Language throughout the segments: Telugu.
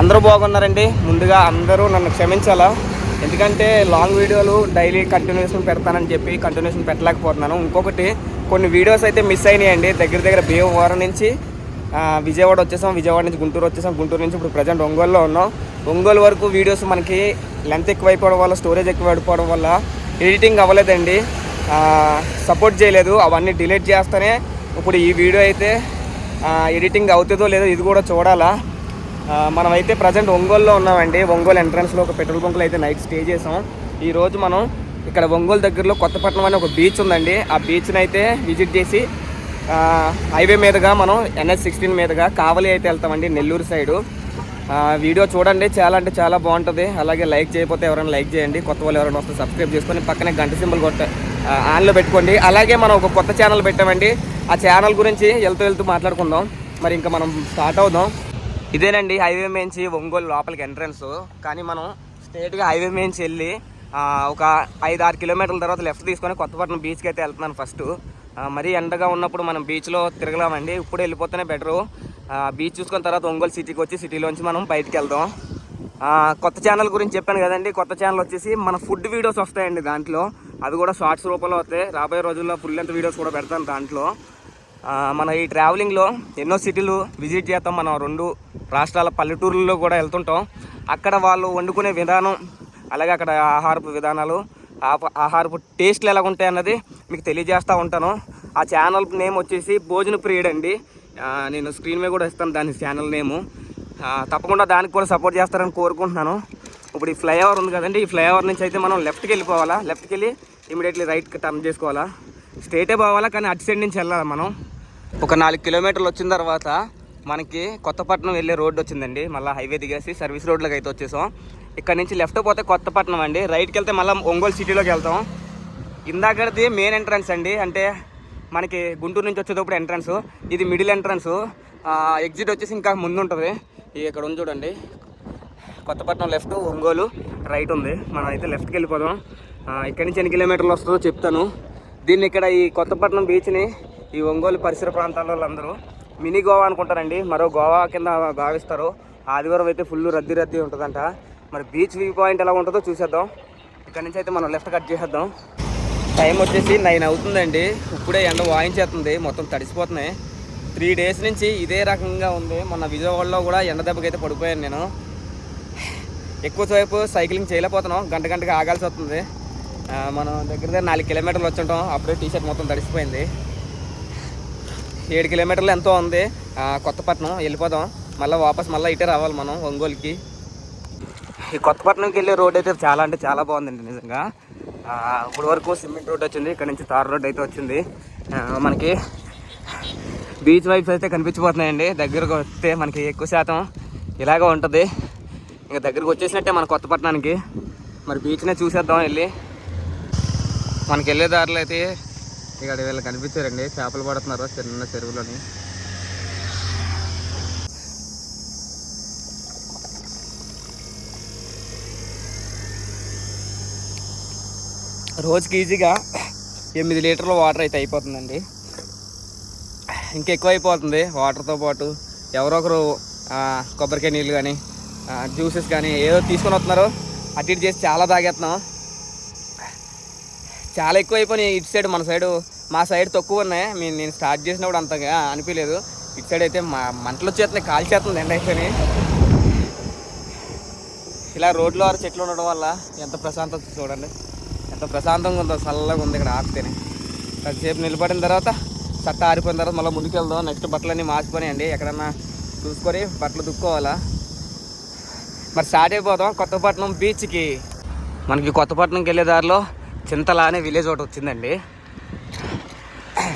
అందరూ బాగున్నారండి. ముందుగా అందరూ నన్ను క్షమించాలా, ఎందుకంటే లాంగ్ వీడియోలు డైలీ కంటిన్యూషన్ పెడతానని చెప్పి కంటిన్యూషన్ పెట్టలేకపోతున్నాను. ఇంకొకటి కొన్ని వీడియోస్ అయితే మిస్ అయినాయండి. దగ్గర భీమవరం నుంచి విజయవాడ వచ్చేసాం, విజయవాడ నుంచి గుంటూరు వచ్చేసాం, గుంటూరు నుంచి ఇప్పుడు ప్రజెంట్ ఒంగోలులో ఉన్నాం. ఒంగోలు వరకు వీడియోస్ మనకి లెంత్ ఎక్కువైపోవడం వల్ల, స్టోరేజ్ ఎక్కువైపోవడం వల్ల ఎడిటింగ్ అవ్వలేదండి, సపోర్ట్ చేయలేదు. అవన్నీ డిలీట్ చేస్తేనే ఇప్పుడు ఈ వీడియో అయితే ఎడిటింగ్ అవుతుందో లేదో ఇది కూడా చూడాలా. మనమైతే ప్రజెంట్ ఒంగోలులో ఉన్నామండి. ఒంగోలు ఎంట్రన్స్లో ఒక పెట్రోల్ బంకులో అయితే నైట్ స్టే చేసాం. ఈరోజు మనం ఇక్కడ ఒంగోలు దగ్గరలో కొత్తపట్నం అనే ఒక బీచ్ ఉందండి. ఆ బీచ్ని అయితే విజిట్ చేసి హైవే మీదుగా మనం NH16 మీదుగా కావలి అయితే వెళ్తామండి, నెల్లూరు సైడు. వీడియో చూడండి, చాలా అంటే చాలా బాగుంటుంది. అలాగే లైక్ చేయకపోతే ఎవరైనా లైక్ చేయండి, కొత్త వాళ్ళు ఎవరైనా వస్తే సబ్స్క్రైబ్ చేసుకొని పక్కనే గంట సింబల్ ఆన్లో పెట్టుకోండి. అలాగే మనం ఒక కొత్త ఛానల్ పెట్టామండి, ఆ ఛానల్ గురించి వెళ్తూ మాట్లాడుకుందాం. మరి ఇంకా మనం స్టార్ట్ అవుదాం. ఇదేనండి హైవే నుంచి ఒంగోలు లోపలికి ఎంట్రన్స్. కానీ మనం స్ట్రేట్గా హైవే నుంచి వెళ్ళి ఒక 5-6 కిలోమీటర్ల తర్వాత లెఫ్ట్ తీసుకొని కొత్తపట్నం బీచ్కి అయితే వెళ్తున్నాను. ఫస్ట్ మరీ ఎండగా ఉన్నప్పుడు మనం బీచ్లో తిరగలేమండి, ఇప్పుడు వెళ్ళిపోతేనే బెటరు. బీచ్ చూసుకున్న తర్వాత ఒంగోలు సిటీకి వచ్చి సిటీలోంచి మనం బయటికి వెళ్దాం. కొత్త ఛానల్ గురించి చెప్పాను కదండి. కొత్త ఛానల్ వచ్చేసి మన ఫుడ్ వీడియోస్ వస్తాయండి దాంట్లో, అవి కూడా షార్ట్స్ రూపంలో వస్తాయి. రాబోయే రోజుల్లో ఫుల్ లెంత్ వీడియోస్ కూడా పెడతాను దాంట్లో. మన ఈ ట్రావెలింగ్లో ఎన్నో సిటీలు విజిట్ చేస్తాం. మనం 2 రాష్ట్రాల పల్లెటూరుల్లో కూడా వెళ్తుంటాం. అక్కడ వాళ్ళు వండుకునే విధానం, అలాగే అక్కడ ఆహారపు విధానాలు, ఆహారపు టేస్ట్లు ఎలా ఉంటాయి అన్నది మీకు తెలియజేస్తూ ఉంటాను. ఆ ఛానల్ నేమ్ వచ్చేసి భోజన ప్రియుడు అండి. నేను స్క్రీన్ మీద కూడా ఇస్తాను దాని ఛానల్ నేము. తప్పకుండా దానికి కూడా సపోర్ట్ చేస్తారని కోరుకుంటున్నాను. ఇప్పుడు ఈ ఫ్లైఓవర్ ఉంది కదండి, ఈ ఫ్లైఓవర్ నుంచి అయితే మనం లెఫ్ట్కి వెళ్ళిపోవాలా. లెఫ్ట్కి వెళ్ళి ఇమీడియట్లీ రైట్కి టర్న్ చేసుకోవాలా. స్ట్రైటే పోవాలా, కానీ అటు సైడ్ నుంచి వెళ్ళాలి మనం. ఒక 4 కిలోమీటర్లు వచ్చిన తర్వాత మనకి కొత్తపట్నం వెళ్ళే రోడ్డు వచ్చిందండి. మళ్ళీ హైవే దిగేసి సర్వీస్ రోడ్లోకి అయితే వచ్చేసాం. ఇక్కడ నుంచి లెఫ్ట్ పోతే కొత్తపట్నం అండి, రైట్కి వెళ్తే మళ్ళీ ఒంగోలు సిటీలోకి వెళ్తాం. ఇందాకది మెయిన్ ఎంట్రన్స్ అండి, అంటే మనకి గుంటూరు నుంచి వచ్చేటప్పుడు ఎంట్రన్స్. ఇది మిడిల్ ఎంట్రన్స్. ఎగ్జిట్ వచ్చేసి ఇంకా ముందు ఉంటుంది. ఇక్కడ ఉంది చూడండి, కొత్తపట్నం లెఫ్ట్, ఒంగోలు రైట్ ఉంది. మనం అయితే లెఫ్ట్కి వెళ్ళిపోదాం. ఇక్కడి నుంచి ఎన్ని కిలోమీటర్లు వస్తుందో చెప్తాను. దీన్ని ఇక్కడ ఈ కొత్తపట్నం బీచ్ని ఈ ఒంగోలు పరిసర ప్రాంతాల వాళ్ళందరూ మినీ గోవా అనుకుంటారండి, మరో గోవా కింద భావిస్తారు. ఆదివారం అయితే ఫుల్ రద్దీ ఉంటుందంట. మరి బీచ్ వ్యూ పాయింట్ ఎలా ఉంటుందో చూసేద్దాం. ఇక్కడ నుంచి అయితే మనం లెఫ్ట్ కట్ చేసేద్దాం. టైం వచ్చేసి 9 అవుతుందండి. ఇప్పుడే ఎండ వాయించేస్తుంది, మొత్తం తడిసిపోతున్నాయి. 3 డేస్ నుంచి ఇదే రకంగా ఉంది. మొన్న విజయవాడలో కూడా ఎండ దెబ్బకైతే పడిపోయాను నేను. ఎక్కువసేపు సైక్లింగ్ చేయలేకపోతున్నాం, గంటకి ఆగాల్సి వస్తుంది. మనం దగ్గర 4 కిలోమీటర్లు వచ్చుంటాం, అప్పుడే టీషర్ట్ మొత్తం తడిసిపోయింది. 7 కిలోమీటర్లు ఎంతో ఉంది కొత్తపట్నం. వెళ్ళిపోదాం, మళ్ళీ వాపస్ ఇటే రావాలి మనం ఒంగోలుకి. ఈ కొత్తపట్నంకి వెళ్ళే రోడ్ అయితే చాలా అంటే చాలా బాగుందండి నిజంగా. ఇప్పుడు వరకు సిమెంట్ రోడ్ వచ్చింది, ఇక్కడ నుంచి తార్ రోడ్ అయితే వచ్చింది. మనకి బీచ్ వైబ్స్ అయితే కనిపించిపోతున్నాయండి. దగ్గరకు వస్తే మనకి ఎక్కువ శాతం ఇలాగే ఉంటుంది. ఇంకా దగ్గరకు వచ్చేసినట్టే మన కొత్తపట్నానికి. మరి బీచ్నే చూసేద్దాం వెళ్ళి. మనకి వెళ్ళే దారిలో అయితే ఇక్కడ వీళ్ళు కనిపించారండి, చేపలు పడుతున్నారు చిన్న చెరువులోని. రోజుకి ఈజీగా 8 లీటర్ల వాటర్ అయితే అయిపోతుందండి. ఇంకా ఎక్కువ అయిపోతుంది. వాటర్తో పాటు ఎవరో ఒకరు కొబ్బరికాయ నీళ్ళు కానీ జ్యూసెస్ కానీ ఏదో తీసుకొని వస్తున్నారు. అటు ఇటు చేసి చాలా తాగేస్తున్నాం. చాలా ఎక్కువ అయిపోయినాయి. ఇటు సైడ్ మా సైడ్ తక్కువ ఉన్నాయి. నేను స్టార్ట్ చేసినప్పుడు అంతగా అనిపించలేదు. ఇటు సైడ్ అయితే మంటలు వచ్చేస్తున్నాయి, కాల్చేస్తుంది ఎండ అయిపోయినాయి. ఇలా రోడ్లో చెట్లు ఉండడం వల్ల ఎంత ప్రశాంతత చూడండి, ఎంత ప్రశాంతంగా ఉందో, చల్లగా ఉంది ఇక్కడ ఆపితేనే. కాసేపు నిలబడిన తర్వాత చట్ట ఆరిపోయిన తర్వాత మళ్ళీ ముందుకు వెళ్దాం. నెక్స్ట్ బట్టలన్నీ మార్చిపోయాయండి, ఎక్కడన్నా చూసుకొని బట్టలు దుక్కోవాలా. మరి స్టార్ట్ అయిపోదాం కొత్తపట్నం బీచ్కి. మనకి కొత్తపట్నంకి వెళ్ళే దారిలో చింతల అనే విలేజ్ ఒకటి వచ్చిందండి.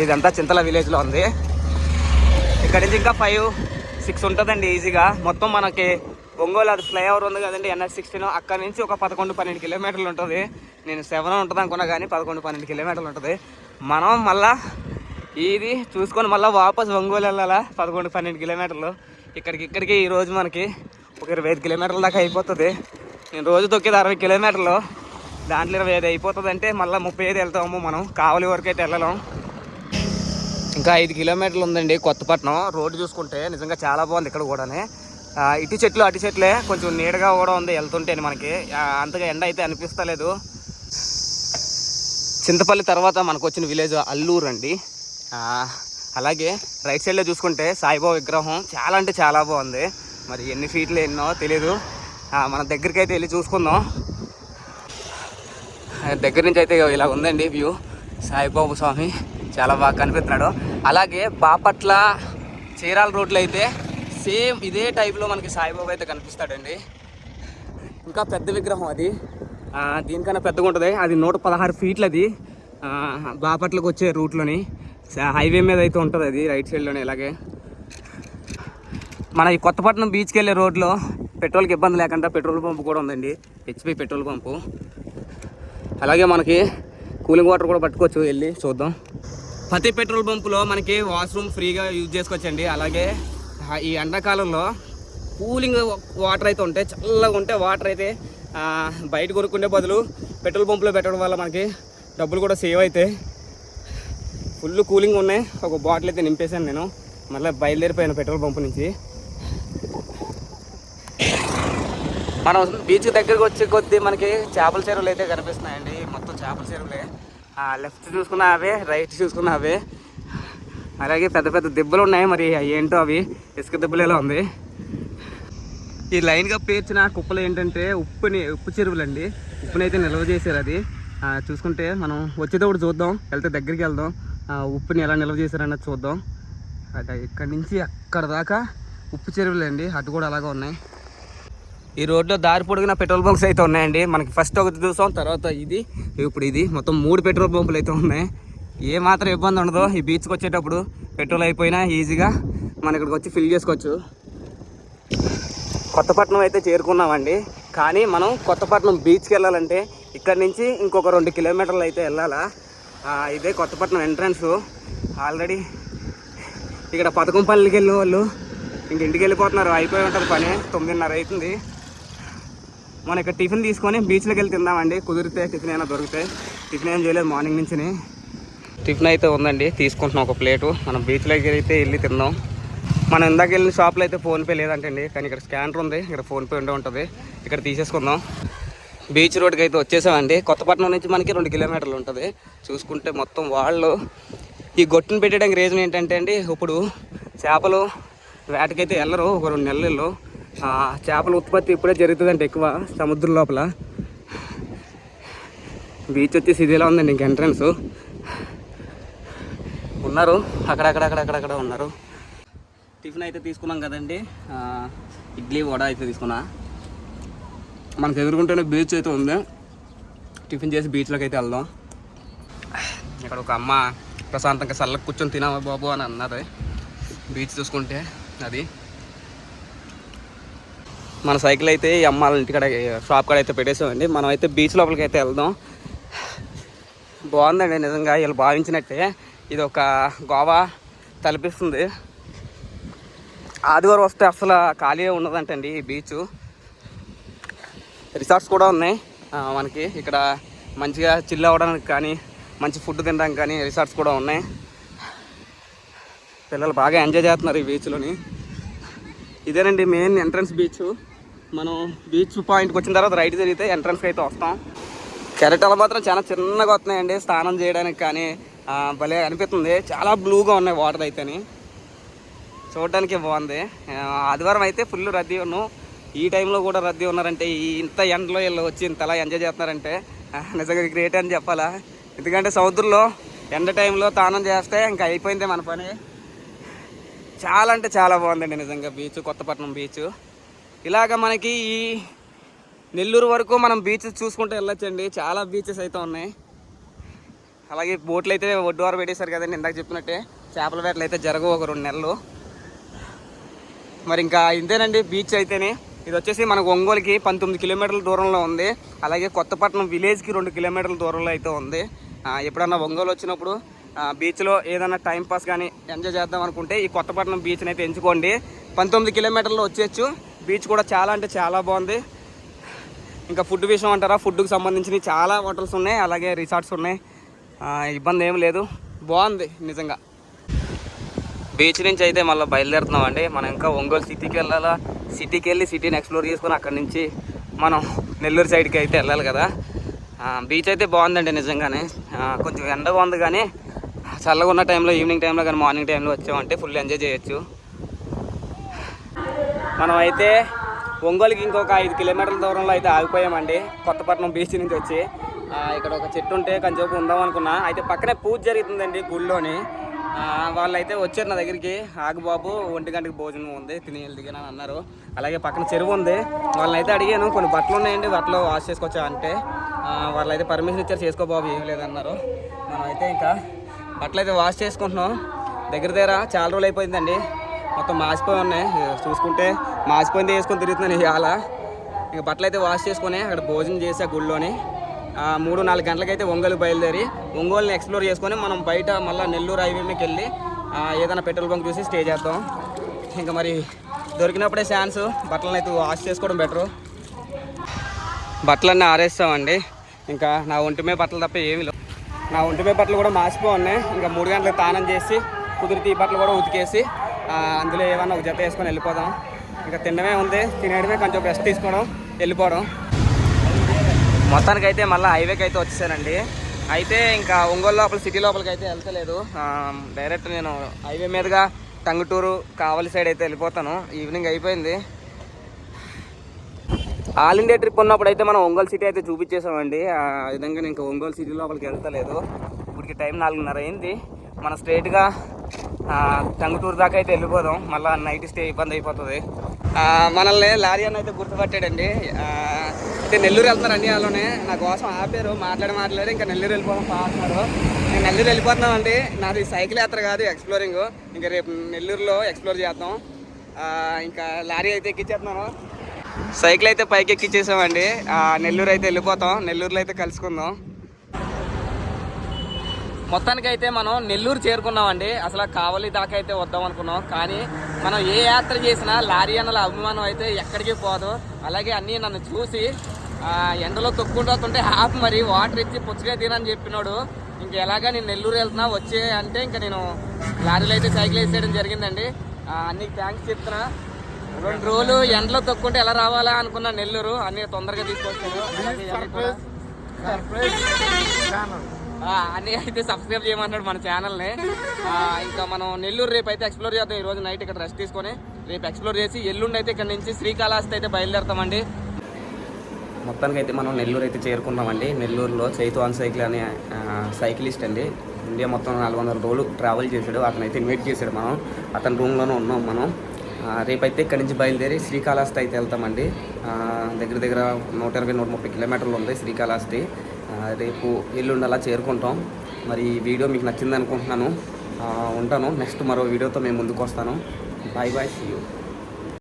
ఇదంతా చింతల విలేజ్లో ఉంది. ఇక్కడ నుంచి ఇంకా 5-6 ఉంటుందండి ఈజీగా. మొత్తం మనకి ఒంగోలు అది ఫ్లైఓవర్ ఉంది కదండి, NH16, అక్కడ నుంచి ఒక 11-12 కిలోమీటర్లు ఉంటుంది. నేను 7 ఉంటుంది అనుకున్నా, కానీ 11-12 కిలోమీటర్లు ఉంటుంది. మనం మళ్ళీ ఇది చూసుకొని మళ్ళీ వాపస్ ఒంగోలు వెళ్ళాలా, 11-12 కిలోమీటర్లు. ఇక్కడికి ఈరోజు మనకి ఒక 25 కిలోమీటర్ల దాకా అయిపోతుంది. నేను రోజు తొక్కేది 60 కిలోమీటర్లు, దాంట్లో 25 అయిపోతుంది. అంటే మళ్ళీ 35 వెళ్తాము మనం. కావలి వరకు అయితే వెళ్ళలేం. ఇంకా 5 కిలోమీటర్లు ఉందండి కొత్తపట్నం. రోడ్డు చూసుకుంటే నిజంగా చాలా బాగుంది. ఇక్కడ కూడా ఇటు చెట్లు అటు చెట్లే, కొంచెం నీడగా కూడా ఉంది వెళ్తుంటే మనకి. అంతగా ఎండ అయితే అనిపిస్తలేదు. చింతపల్లి తర్వాత మనకు వచ్చిన విలేజ్ అల్లూరు అండి. అలాగే రైట్ సైడ్లో చూసుకుంటే సాయిబాబా విగ్రహం చాలా అంటే చాలా బాగుంది. మరి ఎన్ని ఫీట్లు ఎన్నో తెలీదు. మన దగ్గరికి అయితే వెళ్ళి చూసుకుందాం. దగ్గర నుంచి అయితే ఇలా ఉందండి వ్యూ. సాయిబాబా స్వామి చాలా బాగా కనిపిస్తున్నాడు. అలాగే బాపట్ల చీరాల రోడ్లు అయితే సేమ్ ఇదే టైప్లో మనకి సాయిబాబా అయితే కనిపిస్తాడండి. ఇంకా పెద్ద విగ్రహం అది, దీనికన్నా పెద్దగా ఉంటుంది. అది 116 ఫీట్లు. అది బాపట్లకు వచ్చే రూట్లోని హైవే మీద అయితే ఉంటుంది అది రైట్ సైడ్లోనే. ఇలాగే మన ఈ కొత్తపట్నం బీచ్కి వెళ్ళే రోడ్లో పెట్రోల్కి ఇబ్బంది లేకుండా పెట్రోల్ పంపు కూడా ఉందండి, హెచ్పి పెట్రోల్ పంపు. అలాగే మనకి కూలింగ్ వాటర్ కూడా పట్టుకోవచ్చు, వెళ్ళి చూద్దాం. ప్రతి పెట్రోల్ పంపులో మనకి వాష్రూమ్ ఫ్రీగా యూజ్ చేసుకోవచ్చండి. అలాగే ఈ ఎండాకాలంలో కూలింగ్ వాటర్ అయితే ఉంటాయి, చల్లగా ఉంటే వాటర్ అయితే బయట కొనుక్కునే బదులు పెట్రోల్ పంపులో పెట్టడం వల్ల మనకి డబ్బులు కూడా సేవ్ అవుతాయి. ఫుల్ కూలింగ్ ఉన్నాయి. ఒక బాటిల్ అయితే నింపేశాను నేను, మళ్ళీ బయలుదేరిపోయాను పెట్రోల్ పంపు నుంచి. మనం బీచ్ దగ్గరకు వచ్చే కొద్దీ మనకి చేపల చెరువులు అయితే కనిపిస్తున్నాయండి. మొత్తం చేపల చెరువులే. లెఫ్ట్ చూసుకున్నా అవే, రైట్ చూసుకున్నా అవే. అలాగే పెద్ద పెద్ద దెబ్బలు ఉన్నాయి, మరి ఏంటో అవి ఇసుక దెబ్బలేలా ఉంది. ఈ లైన్గా పేర్చిన కుప్పలు ఏంటంటే ఉప్పు చెరువులండి. ఉప్పునైతే నిల్వ చేశారు. అది చూసుకుంటే మనం వచ్చేటప్పుడు చూద్దాం, వెళ్తే దగ్గరికి వెళ్దాం, ఉప్పుని ఎలా నిల్వ చేశారన్నది చూద్దాం. ఇక్కడి నుంచి అక్కడ దాకా ఉప్పు చెరువులండి, అటు కూడా అలాగే ఉన్నాయి. ఈ రోడ్లో దారి పొడిగిన పెట్రోల్ బంక్స్ అయితే ఉన్నాయండి. మనకి ఫస్ట్ ఒకటి చూసాం, తర్వాత ఇది, ఇప్పుడు ఇది, మొత్తం 3 పెట్రోల్ పంపులు అయితే ఉన్నాయి. ఏ మాత్రం ఇబ్బంది ఉండదు. ఈ బీచ్కి వచ్చేటప్పుడు పెట్రోల్ అయిపోయినా ఈజీగా మన ఇక్కడికి వచ్చి ఫిల్ చేసుకోవచ్చు. కొత్తపట్నం అయితే చేరుకున్నామండి. కానీ మనం కొత్తపట్నం బీచ్కి వెళ్ళాలంటే ఇక్కడ నుంచి ఇంకొక 2 కిలోమీటర్లు అయితే వెళ్ళాలా. ఇదే కొత్తపట్నం ఎంట్రన్స్. ఆల్రెడీ ఇక్కడ పథకంపల్లికి వెళ్ళిన వాళ్ళు ఇంటికి వెళ్ళిపోతున్నారు, అయిపోయి ఉంటుంది పని. 9:30 అవుతుంది. మనం ఇక్కడ టిఫిన్ తీసుకొని బీచ్లోకి వెళ్ళి తిందామండి, కుదిరితే. టిఫిన్ అయినా దొరికితే. టిఫిన్ ఏం చేయలేదు మార్నింగ్ నుంచి. టిఫిన్ అయితే ఉందండి, తీసుకుంటున్నాం ఒక ప్లేటు. మనం బీచ్లోకి అయితే వెళ్ళి తిందాం. మనం ఇందాక వెళ్ళిన షాప్లో అయితే ఫోన్పే లేదంటండి, కానీ ఇక్కడ స్కానర్ ఉంది, ఇక్కడ ఫోన్పే ఉంటుంది. ఇక్కడ తీసేసుకుందాం. బీచ్ రోడ్కి అయితే వచ్చేసామండి. కొత్తపట్నం నుంచి మనకి 2 కిలోమీటర్లు ఉంటుంది. చూసుకుంటే మొత్తం వాళ్ళు ఈ గొట్టును పెట్టడానికి రీజన్ ఏంటంటే అండి, ఇప్పుడు చేపలు వేటకైతే వెళ్ళరు ఒక 2 నెలల్లో. చేపల ఉత్పత్తి ఇప్పుడే జరుగుతుందంటే ఎక్కువ సముద్రం లోపల. బీచ్ వచ్చేసి ఇదిలా ఉందండి, ఇంక ఎంట్రన్స్ ఉన్నారు, అక్కడక్కడ ఉన్నారు. టిఫిన్ అయితే తీసుకున్నాం కదండి, ఇడ్లీ వడ అయితే తీసుకున్నా. మనకు ఎదురుకుంటేనే బీచ్ అయితే ఉంది. టిఫిన్ చేసి బీచ్లోకి అయితే వెళ్దాం. ఇక్కడ ఒక అమ్మ ప్రశాంతంగా చల్లగా కూర్చొని తినావా బాబు అని అన్నది. బీచ్ చూసుకుంటే అది. మన సైకిల్ అయితే ఈ అమ్మ వాళ్ళ ఇంటికాడ షాప్ కాడ అయితే పెట్టేసామండి. మనం అయితే బీచ్ లోపలికి అయితే వెళ్దాం. బాగుందండి నిజంగా, వీళ్ళు భావించినట్టే. ఇది ఒక గోవా తలపిస్తుంది. ఆదివారం వస్తే అసలు ఖాళీ ఉండదంటండి ఈ బీచ్. రిసార్ట్స్ కూడా ఉన్నాయి మనకి ఇక్కడ. మంచిగా చిల్ అవ్వడానికి కానీ, మంచి ఫుడ్ తినడానికి కానీ రిసార్ట్స్ కూడా ఉన్నాయి. పిల్లలు బాగా ఎంజాయ్ చేస్తున్నారు ఈ బీచ్లోని. ఇదేనండి మెయిన్ ఎంట్రన్స్ బీచ్. మనం బీచ్ పాయింట్కి వచ్చిన తర్వాత రైట్ తిరిగితే ఎంట్రన్స్కి అయితే వస్తాం. కెరటాలు మాత్రం చాలా చిన్నగా వస్తున్నాయండి స్నానం చేయడానికి, కానీ భలే అనిపిస్తుంది. చాలా బ్లూగా ఉన్నాయి వాటర్ అయితేని, చూడడానికి బాగుంది. ఆదివారం అయితే ఫుల్ రద్దీ ఉన్నాం. ఈ టైంలో కూడా రద్దీ ఉన్నారంటే, ఇంత ఎండలో వీళ్ళు వచ్చి ఇంతలా ఎంజాయ్ చేస్తున్నారంటే నిజంగా గ్రేట్ అని చెప్పాలా. ఎందుకంటే సముద్రంలో ఎండ టైంలో స్నానం చేస్తే ఇంకా అయిపోయిందే మన పని. చాలా అంటే చాలా బాగుందండి నిజంగా బీచ్, కొత్తపట్నం బీచ్. ఇలాగ మనకి ఈ నెల్లూరు వరకు మనం బీచెస్ చూసుకుంటూ వెళ్ళొచ్చండి. చాలా బీచెస్ అయితే ఉన్నాయి. అలాగే బోట్లు అయితే ఒడ్డువారు పెట్టేశారు కదండి, ఇందాక చెప్పినట్టే. చేపల వేటలు అయితే జరగవు ఒక 2 నెలలు. మరి ఇంకా ఇంతేనండి బీచ్ అయితేనే. ఇది వచ్చేసి మనకు ఒంగోలుకి 19 కిలోమీటర్ల దూరంలో ఉంది. అలాగే కొత్తపట్నం విలేజ్కి 2 కిలోమీటర్ల దూరంలో అయితే ఉంది. ఎప్పుడన్నా ఒంగోలు వచ్చినప్పుడు బీచ్లో ఏదైనా టైంపాస్ కానీ ఎంజాయ్ చేద్దాం అనుకుంటే ఈ కొత్తపట్నం బీచ్ని అయితే ఎంచుకోండి. 19 కిలోమీటర్లు వచ్చేయచ్చు. బీచ్ కూడా చాలా అంటే చాలా బాగుంది. ఇంకా ఫుడ్ విషయం అంటారా, ఫుడ్కి సంబంధించిన చాలా హోటల్స్ ఉన్నాయి, అలాగే రిసార్ట్స్ ఉన్నాయి. ఇబ్బంది ఏం లేదు, బాగుంది నిజంగా. బీచ్ నుంచి అయితే మళ్ళీ బయలుదేరుతున్నామండి. మనం ఇంకా ఒంగోలు సిటీకి వెళ్ళాలా, సిటీకి వెళ్ళి సిటీని ఎక్స్ప్లోర్ చేసుకొని అక్కడి నుంచి మనం నెల్లూరు సైడ్కి అయితే వెళ్ళాలి కదా. బీచ్ అయితే బాగుందండి నిజంగానే. కొంచెం ఎండగా ఉంది కానీ చల్లగా ఉన్న టైంలో, ఈవినింగ్ టైంలో కానీ మార్నింగ్ టైంలో వచ్చామంటే ఫుల్ ఎంజాయ్ చేయొచ్చు. మనం అయితే ఒంగోలుకి ఇంకొక 5 కిలోమీటర్ల దూరంలో అయితే ఆగిపోయామండి. కొత్తపట్నం బీచ్ నుంచి వచ్చి ఇక్కడ ఒక చెట్టు ఉంటే కొంచెంసేపు ఉందాం అనుకున్నా. అయితే పక్కనే పూజ జరుగుతుందండి గుళ్ళోని. వాళ్ళు అయితే వచ్చారు నా దగ్గరికి, ఆగు బాబు 1 గంటకి భోజనం ఉంది తిని వెళ్దిగాని అని అన్నారు. అలాగే పక్కన చెరువు ఉంది, వాళ్ళని అయితే అడిగాను కొన్ని బట్టలు ఉన్నాయండి బట్టలు వాష్ చేసుకొచ్చా అంటే వాళ్ళు అయితే పర్మిషన్ ఇచ్చారు, చేసుకో బాబు ఏం లేదన్నారు. మనం అయితే ఇంకా బట్టలు అయితే వాష్ చేసుకుంటున్నాం. దగ్గర చాలా రోజులు అయిపోయిందండి, మొత్తం మాసిపోయి ఉన్నాయి. చూసుకుంటే మాసిపోయింది వేసుకొని తిరుగుతున్నాను ఇవాళ. ఇంకా బట్టలు అయితే వాష్ చేసుకొని అక్కడ భోజనం చేసి ఆ గుళ్ళోని 3-4 గంటలకైతే ఒంగోలు బయలుదేరి ఒంగోలుని ఎక్స్ప్లోర్ చేసుకొని మనం బయట మళ్ళీ నెల్లూరు హైవే మీదకి వెళ్ళి ఏదైనా పెట్రోల్ బంక్ చూసి స్టే చేద్దాం. ఇంకా మరి దొరికినప్పుడే ఛాన్స్ బట్టలను అయితే వాష్ చేసుకోవడం బెటరు. బట్టలన్నీ ఆరేస్తామండి. ఇంకా నా ఒంటిమే బట్టలు తప్ప ఏమీ లేవు. నా ఒంటిమే బట్టలు కూడా మాసిపోయి ఉన్నాయి. ఇంకా 3 గంటలకు స్నానం చేసి కుదిరితే ఈ బట్టలు కూడా ఉతికేసి అందులో ఏమన్నా ఒక జత వేసుకొని వెళ్ళిపోదాం. ఇంకా తినడమే ఉంది, తినేయడమే, కొంచెం రెస్ట్ తీసుకోవడం, వెళ్ళిపోవడం. మొత్తానికి అయితే మళ్ళీ హైవేకి అయితే వచ్చేసానండి. అయితే ఇంకా ఒంగోలు లోపల సిటీ లోపలికి అయితే వెళ్తలేదు, డైరెక్ట్ నేను హైవే మీదుగా టంగుటూరు కావలి సైడ్ అయితే వెళ్ళిపోతాను. ఈవినింగ్ అయిపోయింది. ఆల్ ఇండియా ట్రిప్ ఉన్నప్పుడు అయితే మనం ఒంగోలు సిటీ అయితే చూపించేసామండి. ఆ విధంగా ఇంకా ఒంగోలు సిటీ లోపలికి వెళ్తలేదు. ఇప్పటికి టైం 4:30 అయింది. మనం స్ట్రైట్గా టంగుటూరు దాకా అయితే వెళ్ళిపోదాం. మళ్ళీ నైట్ స్టే ఇబ్బంది అయిపోతుంది. మనల్ని లారీ అన్న అయితే గుర్తుపట్టాడండి. అయితే నెల్లూరు వెళ్తున్నారండి, వాళ్ళనే నా కోసం ఆపారు, మాట్లాడి ఇంకా నెల్లూరు వెళ్ళిపోదాం అంటున్నారు. నేను నెల్లూరు వెళ్ళిపోతున్నామండి. నాది సైకిల్ యాత్ర కాదు, ఎక్స్ప్లోరింగ్. ఇంకా రేపు నెల్లూరులో ఎక్స్ప్లోర్ చేద్దాం. ఇంకా లారీ అయితే ఎక్కించేస్తున్నాను, సైకిల్ అయితే పైకి ఎక్కించేసామండి. నెల్లూరు అయితే వెళ్ళిపోతాం, నెల్లూరులో అయితే కలుసుకుందాం. మొత్తానికి అయితే మనం నెల్లూరు చేరుకున్నామండి. అసలు కావలి దాకా అయితే వద్దాం అనుకున్నాం, కానీ మనం ఏ యాత్ర చేసినా లారీ అన్నల అభిమానం అయితే ఎక్కడికి పోదు. అలాగే అన్నీ నన్ను చూసి ఎండలో తొక్కుంటుంటే హాఫ్ మరి వాటర్ ఇచ్చి పుచ్చగా తినని చెప్పినాడు. ఇంక ఎలాగా నేను నెల్లూరు వెళ్తున్నా వచ్చే అంటే ఇంకా నేను లారీలో అయితే సైకిల్ వేసేయడం జరిగిందండి. అన్నీ థ్యాంక్స్ చెప్తున్నా. 2 రోజులు ఎండలో తొక్కుంటే ఎలా రావాలా అనుకున్నా నెల్లూరు, అన్నీ తొందరగా తీసుకొచ్చాను. అన్నీ అయితే సబ్స్క్రైబ్ చేయమన్నాడు మన ఛానల్ని. ఇంకా మనం నెల్లూరు రేపు అయితే ఎక్స్ప్లోర్ చేద్దాం. ఈరోజు నైట్ ఇక్కడ రెస్ట్ తీసుకొని రేపు ఎక్స్ప్లోర్ చేసి ఎల్లుండి అయితే ఇక్కడ నుంచి శ్రీకాళహస్తి అయితే బయలుదేరుతామండి. మొత్తానికి అయితే మనం నెల్లూరు అయితే చేరుకున్నామండి. నెల్లూరులో చైతు ఆన్ సైకిల్ అనే సైకిలిస్ట్ అండి, ఇండియా మొత్తం 400 రోజులు ట్రావెల్ చేశాడు. అతనైతే ఇన్వైట్ చేశాడు, మనం అతని రూమ్లోనే ఉన్నాం. మనం రేపైతే ఇక్కడి నుంచి బయలుదేరి శ్రీకాళహస్తి అయితే వెళ్తామండి. దగ్గర 120-130 కిలోమీటర్లు ఉంది శ్రీకాళహస్తి. రేపు ఎల్లుండి అలా చేరుకుంటాం. మరి ఈ వీడియో మీకు నచ్చింది అనుకుంటున్నాను. ఉంటాను, నెక్స్ట్ మరో వీడియోతో మేము ముందుకు వస్తాను. Bye see you.